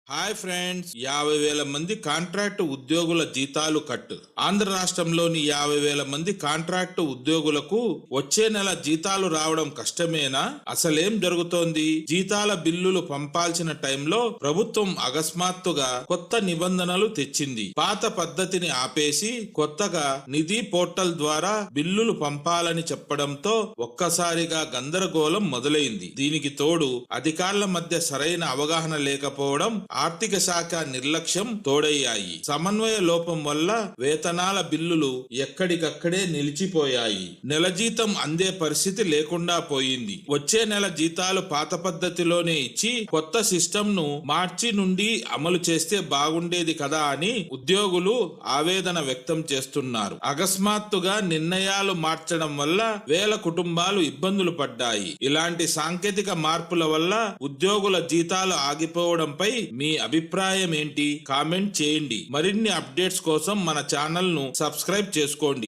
Hi friends, 50,000 మంది contract ఉద్యోగుల జీతాలు కట్. ఆంధ్ర రాష్ట్రంలోని 50,000 మంది కాంట్రాక్టు ఉద్యోగులకు వచ్చే నెల జీతాలు రావడం కష్టమేనా? అసలేం జరుగుతోంది? జీతాల బిల్లులు పంపాల్సిన టైంలో ప్రభుత్వం అకస్మాత్తుగా కొత్త నిబంధనలు తెచ్చింది. పాత పద్ధతిని ఆపేసి కొత్తగా నిధి పోర్టల్ ద్వారా బిల్లులు పంపాలని చెప్పడంతో ఒక్కసారిగా గందరగోళం మొదలైంది. దీనికి తోడు అధికారుల మధ్య సరైన అవగాహన లేకపోవడం, ఆర్థిక శాఖ నిర్లక్ష్యం తోడయ్యాయి. సమన్వయ లోపం వల్ల వేతనాల బిల్లులు ఎక్కడికక్కడే నిలిచిపోయాయి. నెల జీతం అందే పరిస్థితి లేకుండా పోయింది. వచ్చే నెల జీతాలు పాత పద్ధతిలోనే ఇచ్చి కొత్త సిస్టమ్ ను మార్చి నుండి అమలు చేస్తే బాగుండేది కదా అని ఉద్యోగులు ఆవేదన వ్యక్తం చేస్తున్నారు. అకస్మాత్తుగా నిర్ణయాలు మార్చడం వల్ల వేల కుటుంబాలు ఇబ్బందులు పడ్డాయి. ఇలాంటి సాంకేతిక మార్పుల వల్ల ఉద్యోగుల జీతాలు ఆగిపోవడంపై మీ అభిప్రాయం ఏంటి? కామెంట్ చేయండి. మరిన్ని అప్డేట్స్ కోసం మన ఛానల్ ను సబ్స్క్రైబ్ చేసుకోండి.